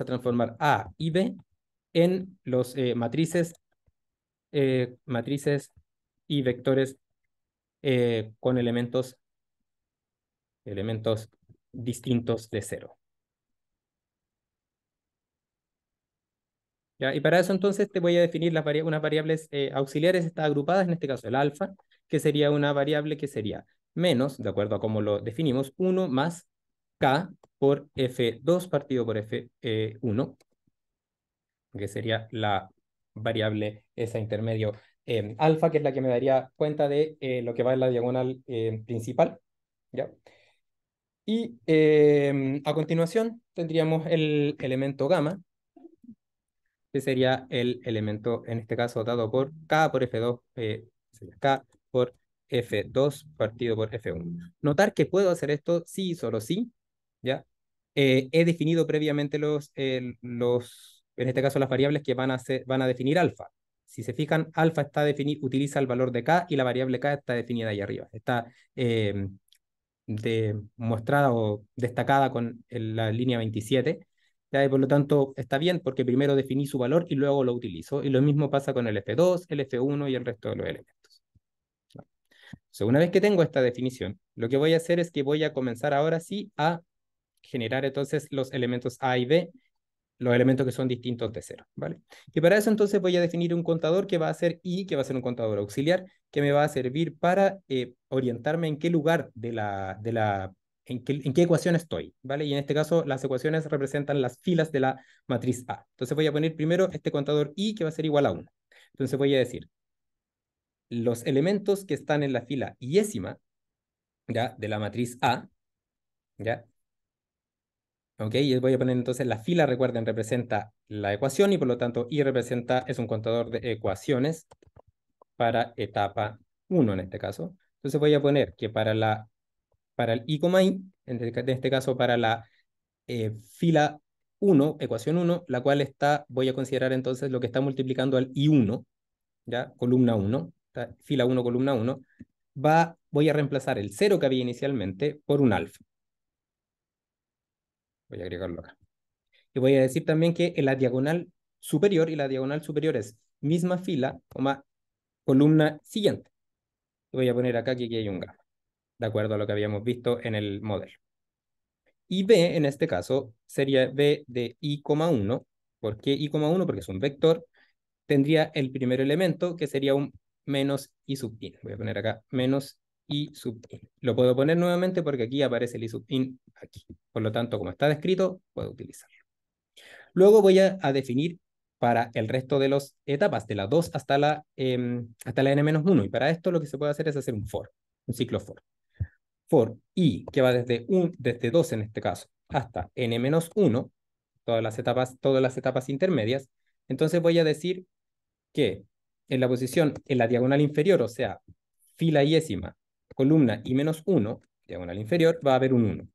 transformar A y B en los matrices y vectores con elementos distintos de cero. ¿Ya? Y para eso entonces te voy a definir unas variables auxiliares, está agrupadas, en este caso el alfa, que sería una variable que sería menos, de acuerdo a cómo lo definimos, 1 más k por f2 partido por f1, que sería la variable esa intermedio alfa, que es la que me daría cuenta de lo que va en la diagonal principal. ¿Ya? Y a continuación tendríamos el elemento gamma, que sería el elemento, en este caso, dado por K por F2, sería K por F2 partido por F1. Notar que puedo hacer esto sí y solo sí, ¿ya? He definido previamente en este caso, las variables que van a definir alfa. Si se fijan, alfa utiliza el valor de K y la variable K está definida ahí arriba. Está mostrada o destacada con la línea 27. ¿Ya? Y por lo tanto está bien porque primero definí su valor y luego lo utilizo. Y lo mismo pasa con el F2, el F1 y el resto de los elementos. ¿No? Entonces, una vez que tengo esta definición, lo que voy a hacer es que voy a comenzar ahora sí a generar entonces los elementos A y B, los elementos que son distintos de cero, ¿vale? Y para eso entonces voy a definir un contador que va a ser I, que va a ser un contador auxiliar, que me va a servir para orientarme en qué lugar en qué ecuación estoy, ¿vale? Y en este caso las ecuaciones representan las filas de la matriz A. Entonces voy a poner primero este contador I, que va a ser igual a 1. Entonces voy a decir, los elementos que están en la fila iésima, ¿ya? De la matriz A, ¿ya? ¿Ok? Y voy a poner entonces la fila, recuerden, representa la ecuación y por lo tanto es un contador de ecuaciones para etapa 1 en este caso. Entonces voy a poner que para el i, i, en este caso para la fila 1, ecuación 1, la cual voy a considerar entonces lo que está multiplicando al i1, ¿ya? Columna 1, fila 1, columna 1, voy a reemplazar el 0 que había inicialmente por un alfa. Voy a agregarlo acá. Y voy a decir también que en la diagonal superior, y la diagonal superior es misma fila, columna siguiente. Y voy a poner acá que aquí hay un gamma, de acuerdo a lo que habíamos visto en el modelo. Y B, en este caso, sería B de i,1. ¿Por qué i,1? Porque es un vector. Tendría el primer elemento, que sería un menos i sub in. Voy a poner acá menos i sub in. Lo puedo poner nuevamente porque aquí aparece el i sub in aquí. Por lo tanto, como está descrito, puedo utilizarlo. Luego voy a definir para el resto de las etapas, de la 2 hasta la n-1. Y para esto lo que se puede hacer es hacer un ciclo for. For i, que va desde 2 en este caso, hasta n-1, todas las etapas intermedias. Entonces voy a decir que en la diagonal inferior, o sea, fila iésima, columna y -1, diagonal inferior, va a haber un 1.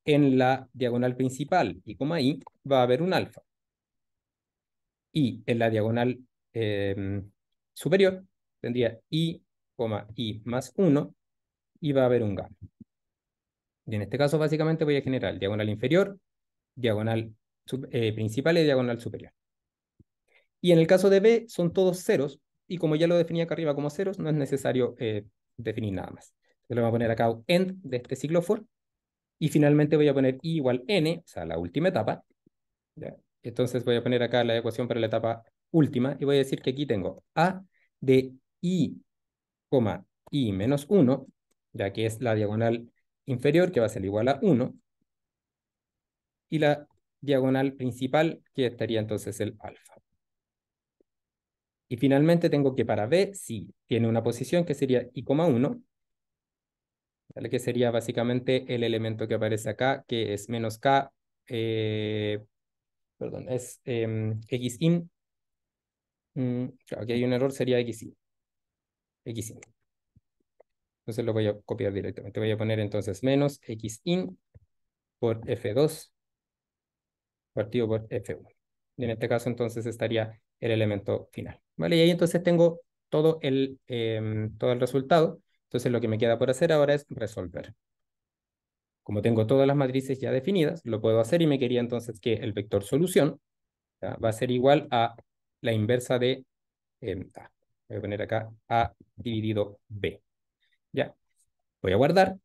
En la diagonal principal, i, va a haber un alfa. Y en la diagonal superior tendría i, i más 1 y va a haber un gamma. Y en este caso básicamente voy a generar diagonal inferior, diagonal principal y diagonal superior. Y en el caso de B son todos ceros y como ya lo definí acá arriba como ceros, no es necesario definir nada más. Entonces le voy a poner acá un end de este ciclo for y finalmente voy a poner i igual n, o sea, la última etapa. ¿Ya? Entonces voy a poner acá la ecuación para la etapa última y voy a decir que aquí tengo a de i, i menos 1, ya que es la diagonal inferior que va a ser igual a 1, y la diagonal principal que estaría entonces el alfa. Y finalmente tengo que para b, si tiene una posición que sería i,1, ¿vale? Que sería básicamente el elemento que aparece acá, que es menos K, perdón, es xin. Claro, aquí hay un error, sería xin. xin. Entonces lo voy a copiar directamente. Voy a poner entonces menos xin por F2 partido por F1. Y en este caso entonces estaría el elemento final. ¿Vale? Y ahí entonces tengo todo el resultado. Entonces lo que me queda por hacer ahora es resolver. Como tengo todas las matrices ya definidas, lo puedo hacer y me quería entonces que el vector solución, ¿ya?, va a ser igual a la inversa de A. Voy a poner acá A dividido B. ¿Ya? Voy a guardar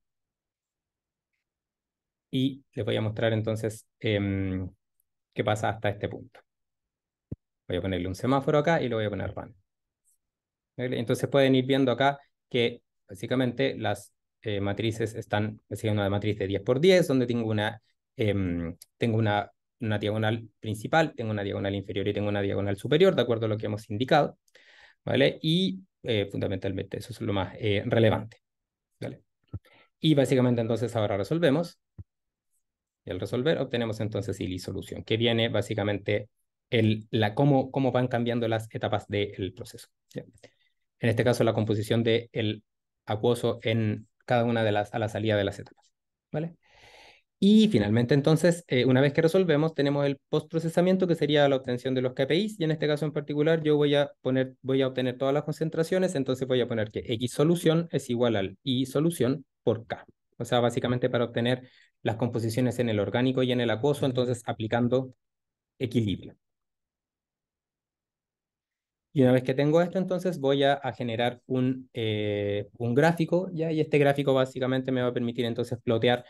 y les voy a mostrar entonces qué pasa hasta este punto. Voy a ponerle un semáforo acá y lo voy a poner run. ¿Vale? Entonces pueden ir viendo acá que básicamente las matrices están, es una matriz de 10 por 10, donde tengo una diagonal principal, tengo una diagonal inferior y tengo una diagonal superior, de acuerdo a lo que hemos indicado, ¿vale? Y fundamentalmente eso es lo más relevante, ¿vale? Y básicamente entonces ahora resolvemos, y al resolver obtenemos entonces la solución, que viene básicamente cómo van cambiando las etapas del proceso, ¿ya? En este caso la composición del acuoso en cada una de a la salida de las etapas, ¿vale? Y finalmente entonces, una vez que resolvemos, tenemos el postprocesamiento, que sería la obtención de los KPIs, y en este caso en particular yo voy a obtener todas las concentraciones, entonces voy a poner que X solución es igual al Y solución por K. O sea, básicamente para obtener las composiciones en el orgánico y en el acuoso, entonces aplicando equilibrio. Y una vez que tengo esto, entonces voy a generar un gráfico, ¿ya? Y este gráfico básicamente me va a permitir entonces plotear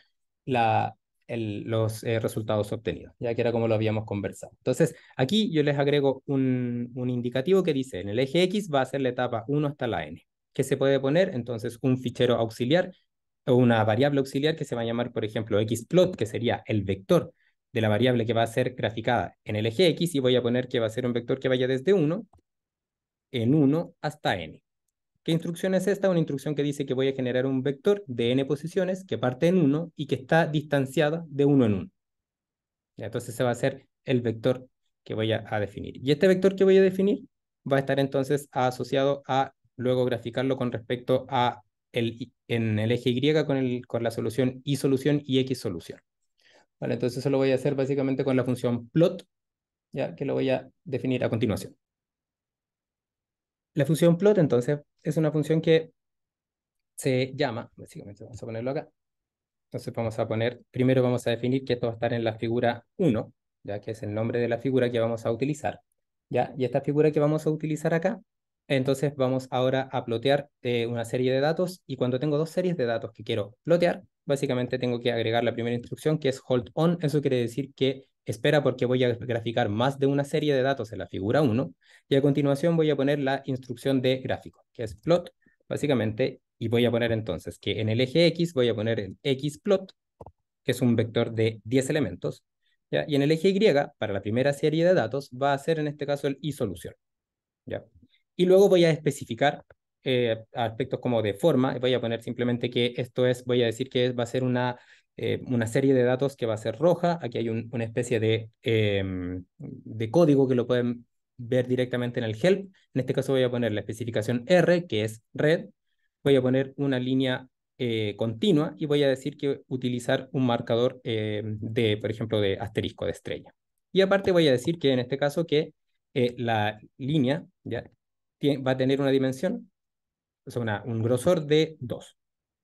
los resultados obtenidos, ya que era como lo habíamos conversado. Entonces, aquí yo les agrego un indicativo que dice, en el eje X va a ser la etapa 1 hasta la N. ¿Qué se puede poner? Entonces, un fichero auxiliar o una variable auxiliar que se va a llamar, por ejemplo, xplot, que sería el vector de la variable que va a ser graficada en el eje X, y voy a poner que va a ser un vector que vaya desde 1 en 1 hasta n. ¿Qué instrucción es esta? Una instrucción que dice que voy a generar un vector de n posiciones que parte en 1 y que está distanciada de 1 en 1. Entonces ese va a ser el vector que voy a definir. Y este vector que voy a definir va a estar entonces asociado a luego graficarlo con respecto a en el eje Y con la solución Y solución y X solución. ¿Vale? Entonces eso lo voy a hacer básicamente con la función plot, ya que lo voy a definir a continuación. La función plot, entonces, es una función que se llama, básicamente vamos a ponerlo acá. Entonces primero vamos a definir que esto va a estar en la figura 1, ya que es el nombre de la figura que vamos a utilizar. ¿Ya? Y esta figura que vamos a utilizar acá, entonces vamos ahora a plotear una serie de datos, y cuando tengo dos series de datos que quiero plotear, básicamente tengo que agregar la primera instrucción, que es hold on. Eso quiere decir que espera, porque voy a graficar más de una serie de datos en la figura 1, y a continuación voy a poner la instrucción de gráfico, que es plot, básicamente, y voy a poner entonces que en el eje X voy a poner el xplot, que es un vector de 10 elementos, ¿ya? Y en el eje Y, para la primera serie de datos, va a ser en este caso el isolución, ¿ya? Y luego voy a especificar aspectos como de forma, voy a poner simplemente que esto es, voy a decir que va a ser una serie de datos que va a ser roja. Aquí hay una especie de código que lo pueden ver directamente en el help. En este caso voy a poner la especificación R, que es red. Voy a poner una línea continua y voy a decir que utilizar un marcador por ejemplo, de asterisco, de estrella. Y aparte voy a decir que en este caso que la línea, ¿ya?, va a tener una dimensión, o sea, un grosor de 2.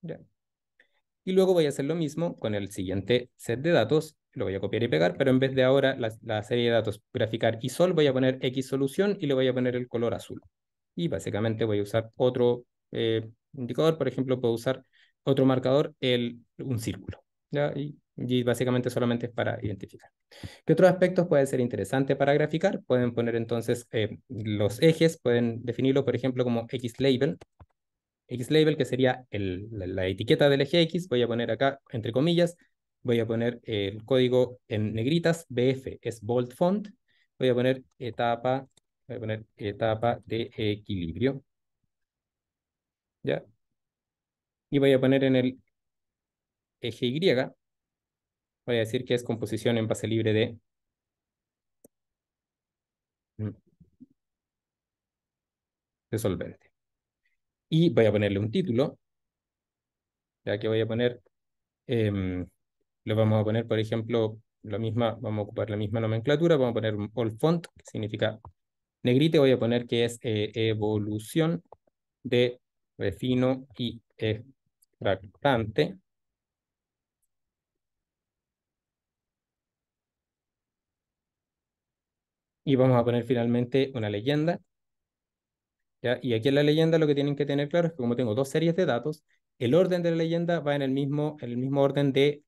¿Ya? Y luego voy a hacer lo mismo con el siguiente set de datos, lo voy a copiar y pegar, pero en vez de ahora la serie de datos graficar y sol, voy a poner X solución y le voy a poner el color azul. Y básicamente voy a usar otro indicador, por ejemplo, puedo usar otro marcador, un círculo, ¿ya? Y básicamente solamente es para identificar. ¿Qué otros aspectos pueden ser interesantes para graficar? Pueden poner entonces los ejes, pueden definirlo, por ejemplo, como xlabel. Xlabel, que sería la etiqueta del eje X. Voy a poner acá, entre comillas, voy a poner el código en negritas, BF es bold font. Voy a poner etapa de equilibrio, ¿ya? Y voy a poner en el eje Y, voy a decir que es composición en base libre de solvente. Y voy a ponerle un título, ya que voy a poner, lo vamos a poner, por ejemplo, la misma, vamos a ocupar la misma nomenclatura, vamos a poner un all font, que significa negrita, voy a poner que es evolución de refino y extractante. Y vamos a poner finalmente una leyenda, ¿ya? Y aquí en la leyenda lo que tienen que tener claro es que como tengo dos series de datos, el orden de la leyenda va en el mismo orden en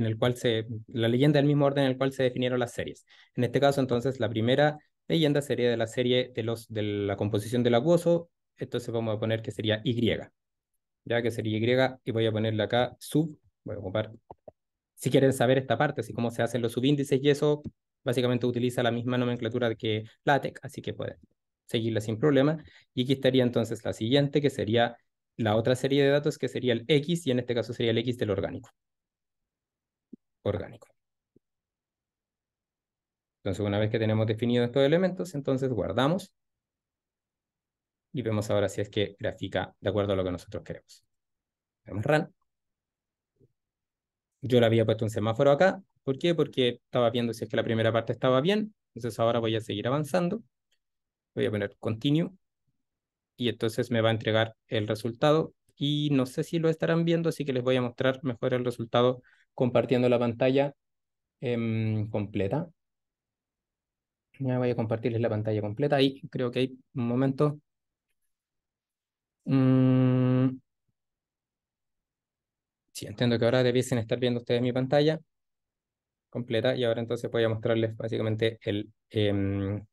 el cual la leyenda del mismo orden en el cual se definieron las series. En este caso, entonces, la primera leyenda sería de la serie de la composición del acuoso, entonces vamos a poner que sería Y, ya que sería Y, y voy a ponerle acá voy a ocupar, si quieren saber esta parte, así cómo se hacen los subíndices y eso, básicamente utiliza la misma nomenclatura que LaTeX, así que pueden seguirla sin problema. Y aquí estaría entonces la siguiente, que sería la otra serie de datos, que sería el X, y en este caso sería el X del orgánico. Orgánico. Entonces, una vez que tenemos definidos estos elementos, entonces guardamos y vemos ahora si es que grafica de acuerdo a lo que nosotros queremos. Damos run. Yo le había puesto un semáforo acá. ¿Por qué? Porque estaba viendo si es que la primera parte estaba bien. Entonces ahora voy a seguir avanzando. Voy a poner continue y entonces me va a entregar el resultado. Y no sé si lo estarán viendo, así que les voy a mostrar mejor el resultado compartiendo la pantalla completa. Ya voy a compartirles la pantalla completa. Ahí creo que hay un momento. Sí, entiendo que ahora debiesen estar viendo ustedes mi pantalla completa y ahora entonces voy a mostrarles básicamente lo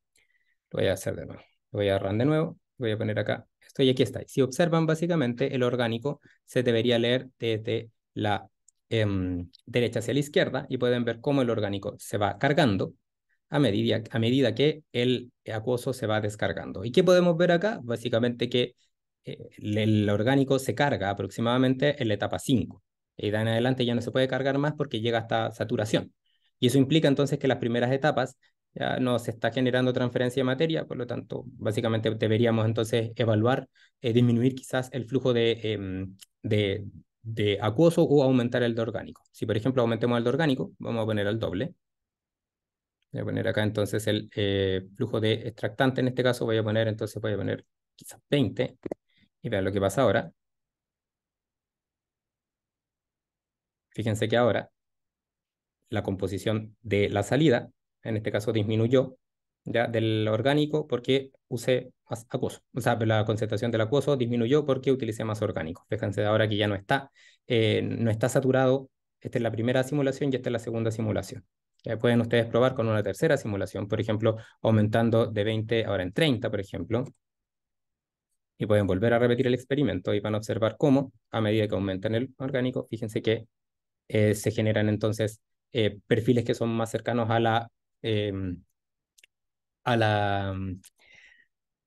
voy a hacer de nuevo. Lo voy a run de nuevo, voy a poner acá esto y aquí está. Si observan básicamente el orgánico se debería leer desde la derecha hacia la izquierda y pueden ver cómo el orgánico se va cargando a medida que el acuoso se va descargando. ¿Y qué podemos ver acá? Básicamente que el orgánico se carga aproximadamente en la etapa 5. Y de en adelante ya no se puede cargar más porque llega hasta saturación. Y eso implica entonces que las primeras etapas ya no se está generando transferencia de materia, por lo tanto, básicamente deberíamos entonces evaluar, disminuir quizás el flujo de acuoso o aumentar el de orgánico. Si por ejemplo aumentemos el de orgánico, vamos a poner al doble. Voy a poner acá entonces el flujo de extractante, en este caso voy a poner, entonces voy a poner quizás 20 y vean lo que pasa ahora. Fíjense que ahora la composición de la salida, en este caso disminuyó ya del orgánico porque usé más acuoso. O sea, la concentración del acuoso disminuyó porque utilicé más orgánico. Fíjense ahora que ya no está saturado. Esta es la primera simulación y esta es la segunda simulación. Pueden ustedes probar con una tercera simulación, por ejemplo, aumentando de 20 ahora en 30, por ejemplo, y pueden volver a repetir el experimento y van a observar cómo, a medida que aumentan el orgánico, fíjense que se generan entonces perfiles que son más cercanos eh, a la,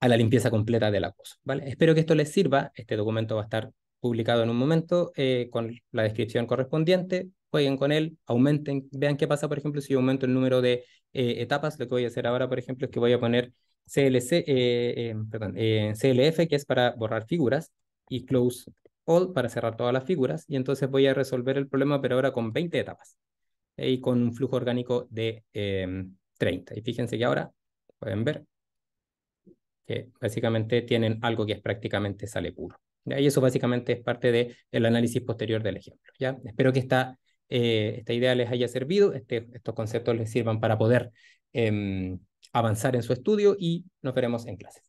a la limpieza completa del acoso, ¿vale? Espero que esto les sirva. Este documento va a estar publicado en un momento con la descripción correspondiente. Jueguen con él, aumenten, vean qué pasa, por ejemplo, si yo aumento el número de etapas. Lo que voy a hacer ahora, por ejemplo, es que voy a poner CLF, que es para borrar figuras, y Close All para cerrar todas las figuras. Y entonces voy a resolver el problema, pero ahora con 20 etapas y con un flujo orgánico de 30. Y fíjense que ahora pueden ver que básicamente tienen algo que es prácticamente sale puro. ¿Ya? Y eso básicamente es parte del análisis posterior del ejemplo. ¿Ya? Espero que esta idea les haya servido, estos conceptos les sirvan para poder avanzar en su estudio y nos veremos en clases.